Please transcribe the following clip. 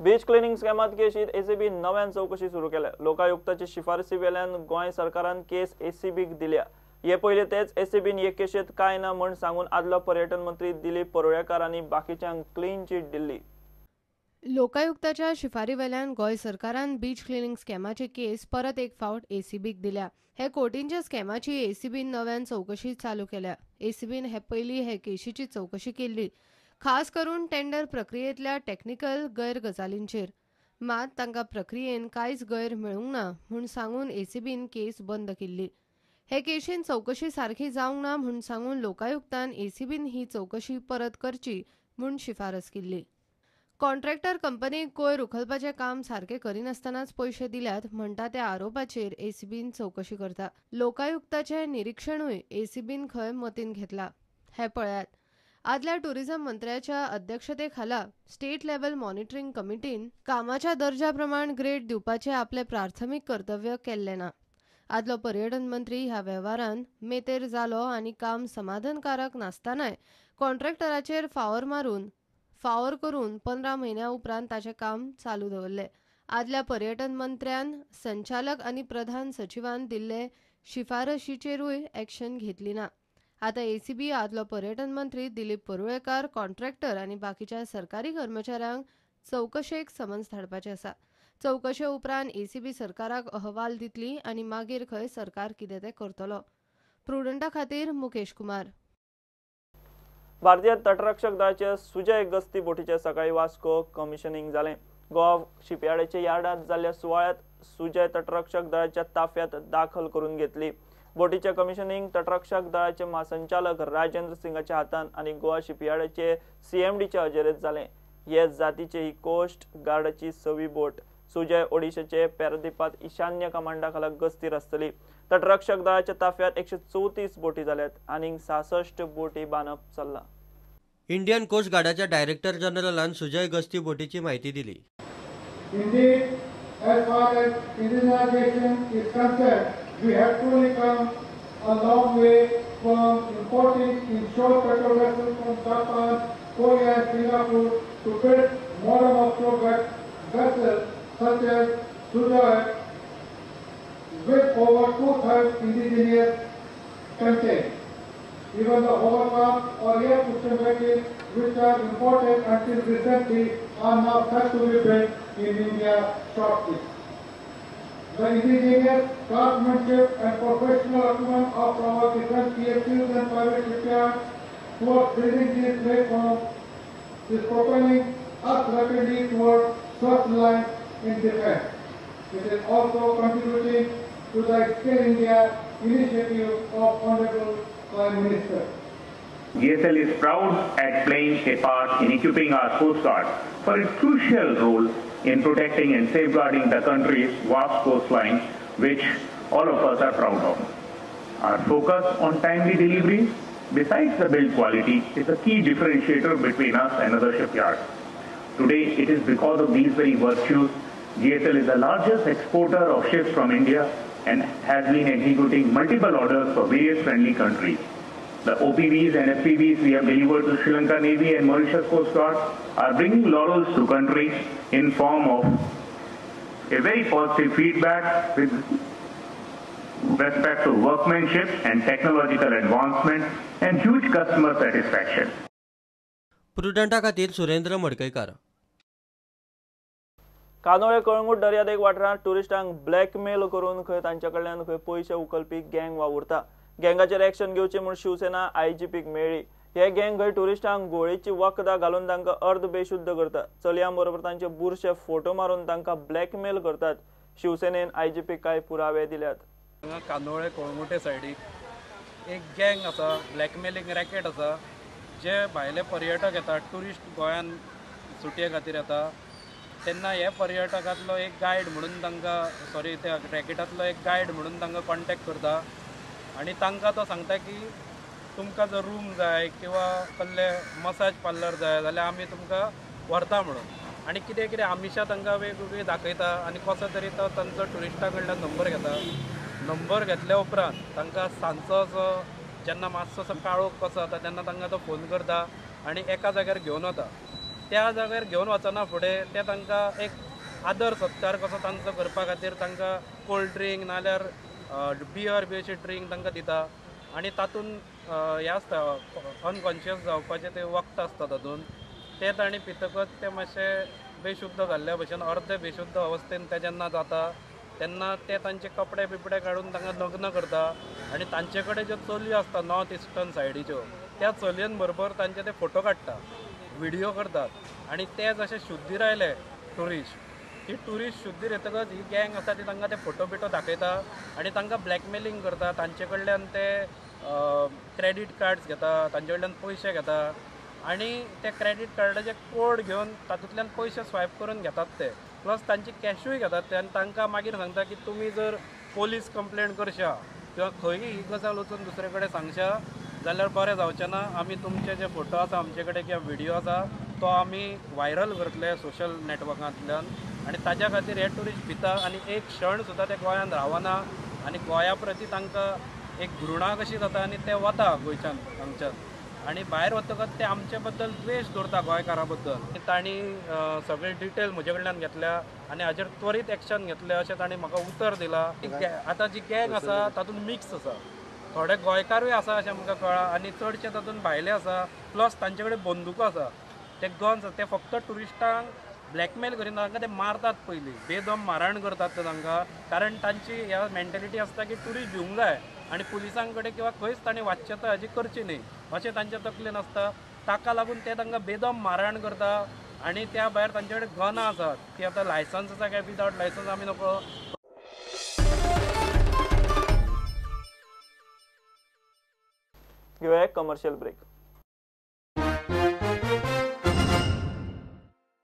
Beach cleaning स्कॅमात केशीत ACB नव्यान चौकशी सुरू केल्या। लोकायुक्ताची शिफारसी वेल्यान गोंय सरकारान केस एसीबीक दिल्या। हे पहिले तेच एसीबीन हे केशीत काय ना म्हण सांगून आदलो पर्यटन मंत्री दिलीप परोळेकार आनी बाकीच्यांक क्लीन चीट दिल्ली। लोकायुक्ताच्या शिफारी वेल्यान गोंय सरकारान बीच क्लिनिंग स्कॅमाची केस परत एक फावट एसीबीक दिल्या। हे कोटींच्या स्कॅमाची एसीबीन नव्यान चौकशी चालू केल्या। एसीबीन हे पयली हे केशीची चौकशी केल्ली, खास करून टेंडर प्रक्रियेतल्या टेक्निकल गैरगजालींचेर। मात तांकां प्रक्रियेन कांयच गैर मेळूंक ना म्हूण सांगून एसीबीन केस बंद केल्ली। हे केशीन चौकशी सारखी जावंक ना म्हूण सांगून लोकायुक्तान एसीबीन ही चौकशी परत करची म्हूण शिफारस केल्ली। कॉन्ट्रॅक्टर कंपनीक कोयर उखलपाचें काम सारकें करिनासतनाच पयशे दिल्यात म्हणटा त्या आरोपाचेर एसीबीन चौकशी करता। लोकायुक्ताचें निरीक्षणूय एसीबीन खंय मतीन घेतला। हे पळयात, आदल्या टुरिझम मंत्र्याच्या अध्यक्षतेखाला स्टेट लेव्हल मॉनिटरींग कमिटीन कामाच्या दर्जा प्रमाण ग्रेड दिवपाचें आपलें प्राथमीक कर्तव्य केल्लें ना। आदलो पर्यटन मंत्री ह्या वेव्हारान मेतेर जालो आनी काम समाधानकारक नासतनाय कॉन्ट्रॅक्टराचेर फावर करून 15 म्हयन्या उपरांत ताचें काम चालू दवरलें। आदल्या पर्यटन मंत्र्यान संचालक आनी प्रधान सचिवान दिल्ले शिफारशीचेरूय एक्शन घेतली ना। आतां एसीबी आदलो पर्यटन मंत्री दिलीप परोळेकार, कॉन्ट्रॅक्टर आनी बाकीच्या सरकारी कर्मचाऱ्यांक चौकशेक समन्स धाडपाचें आसा। चौकशे उपरांत एसीबी सरकाराक अहवाल दितली आनी मागीर खंय सरकार कितें तें करतलो। प्रुडंटा खातीर मुकेश कुमार। भारतीय तटरक्षक दळाचे सुजय गस्ती बोटीचे सकाळी वास्को कमिशनिंग जालें। गोवा शिपयार्डाचे यार्डात जाल्ल्या सुवाळ्यात सुजय तटरक्षक दळाच्या ताफ्यात दाखल करून घेतली। बोटीचे कमिशनिंग तटरक्षक दळाचे महासंचालक राजेंद्र सिंगाच्या हातान आनी गोवा शिपयार्डाचे सीएमडीच्या हजेरेत जालें। हे जातीचे ही कोस्ट गार्डाची 6वी बोट। सुजय ओडिशाचे पॅरादीपांत ईशान्य कमांडाखाला गस्तीर आसतली। तटरक्षक दळाच्या ताफ्यात 134 बोटी जाल्यात आनी 66 बोटी बांदप चल्ला। इंडियन कोस्ट गार्डाच्या डायरेक्टर जनरलान सुजय गस्ती बोटीची माहिती दिली। Indeed, as far as indigenization is concerned, we have truly come a long way from importing inshore petrol vessels from Japan, Korea and Singapore to build modern offshore vessels such as Sujoy with over 2/3 indigenous content. Even the hovercraft or air cushion vehicles which are imported until recently are now set to be built in India shortly. The indigenous craftsmanship and professional acumen of our different PSUs and private shipyards towards building these platforms is propelling us rapidly towards self-reliance in defense. It is also contributing to the Skill India initiative of Honorable Prime Minister. GSL is proud at playing a part in equipping our Coast Guard for its crucial role in protecting and safeguarding the country's vast coastline, which all of us are proud of. Our focus on timely delivery, besides the build quality, is a key differentiator between us and other shipyards. Today, it is because of these very virtues, GSL is the largest exporter of ships from India and has been executing multiple orders for various friendly countries. The OPVs and FPVs we have delivered to Sri Lanka Navy and Mauritius Coast Guard are bringing laurels to countries in form of a very positive feedback with respect to workmanship and technological advancement and huge customer satisfaction. प्रुडंटा खातीर सुरेंद्र मडकयकार। कानोळे कळंगूट दर्यादेग वाठारांत टुरिस्टांक blackmail करून खंय तांचे कडल्यान खंय पयशे उखलपी गँग वावुरता। गँगाचेर एक्शन घेवचे म्हूण शिवसेना आयजीपीक मेळ्ळी। हे गँग खंय टुरिस्टांक गोळेची वखदां घालून तांकां अर्द बेशुद्ध करतात। चलयां बरोबर तांचे बुरशे फोटो मारून तांकां ब्लॅकमेल करतात। शिवसेनेन आयजीपीक कांय पुरावे दिल्यात। कानोळे कळंगुटे सायडीक एक गँग आसा, ब्लॅकमेलिंग रॅकेट आसा, जे भायले पर्यटक येतात, टुरिस्ट गोंयान सुटये खातीर येता तेन्ना हे पर्यटकांतलो एक गायड म्हणून तांकां त्या रॅकेटांतलो एक गायड म्हणून तांकां कॉन्टॅक्ट करता आनी तांकां तो सांगता की तुमकां जर रूम जाय किंवा कसले मसाज पार्लर जाय जाल्यार आमी तुमकां व्हरता म्हणून आनी कितें कितें आमिशां तांकां वेगवेगळी दाखयता आनी कसो तरी तो तांचो टुरिस्टां कडल्यान नंबर घेता। नंबर घेतल्या उपरांत तांकां सांजचो असो जेन्ना मातसो असो काळोख कसो जाता तेन्ना तांकां तो फोन करता आनी एका जाग्यार घेवन वता त्या जाग्यार घेवन वचना फुडें ते तांकां एक आदर सत्कार कसो तांचो करपा खातीर तांकां कोल्ड ड्रिंक नाल्यार बियर बी अशी ड्रिंक तांकां दिता आनी तातूंत हें आसता अनकॉन्शियस जावपाचें ते वक्त आसता तातूंत ते ताणी पितकच ते मातशे बेशुद्ध जाल्ल्या भशेन अर्धे बेशुद्ध अवस्थेन ते जेन्ना जाता तेन्ना ते तांचे कपडे बिपडे काडून तांकां नग्न करता आनी तांचे कडेन ज्यो चलयो आसता नॉर्थ इस्टर्न सायडीच्यो त्या चलयेन बरोबर तांचे ते फोटो काडटा व्हिडियो करतात आनी ते जशे शुद्धीर आयले ट्युरिस्ट ही ट्युरिस्ट शुद्धीर येतकच ही गँग आसा ती तांकां ते फोटो बिटो दाखयता आनी तांकां ब्लॅकमेलिंग करता तांचे कडल्यान ते क्रेडीट कार्ड्स घेता तांचे कडल्यान पयशे घेता आनी ते क्रेडीट कार्डाचे कोड घेवन तातूंतल्यान पयशे स्वायप करून घेतात ते प्लस तांची कॅशूय घेतात ते आनी तांकां मागीर सांगता की तुमी जर पोलीस कंप्लेंट करशा किंवा खंयी ही गजाल वचून दुसरे कडेन सांगशा जाल्यार बरें जावचें ना आमी तुमचे जे फोटो आसा आमचे कडेन किंवा व्हिडियो आसा तो आमी व्हायरल करतले सोशल नेटवर्कांतल्यान आनी ताज्या खातीर हे ट्युरिस्ट भिता आनी एक क्षण सुद्दां ते गोंयांत रावना आनी गोंया प्रती तांकां एक घृणा कशी जाता आनी ते वता गोंयच्यान हांगच्यान आनी भायर वतकच ते आमचे बद्दल द्वेश दवरता गोंयकारा बद्दल तांणी सगळे डिटेल म्हजे कडल्यान घेतल्या आनी हाचेर त्वरीत एक्शन घेतलें अशें तांणी म्हाका उतर दिलां आतां जी गँग आसा तातूंत मिक्स आसा थोडे गोंयकारूय आसा अशें म्हाका कळ्ळां आनी चडशे तातूंत भायले आसा प्लस तांचे कडेन बंदूको आसा ते गन्स ते फक्त ट्युरिस्टांक ब्लॅकमेल करीन तांकां ते मारतात पयलीं बेदम मारहाण करतात ते तांकां कारण तांची ह्या मेंटेलिटी आसता की ट्युरिस्ट भिवंक जाय आनी पुलिसां कडेन किंवा खंयच तांणी वाच्चें हाजी करची न्ही अशें तांचे तकलेन आसता ताका लागून ते तांकां बेदम मारहाण करता आनी त्या भायर तांचे कडेन गनां आसात ती आतां लायसन्स आसा काय विदावट लायसन्स आमी नको घेऊया एक कमर्शियल ब्रेक.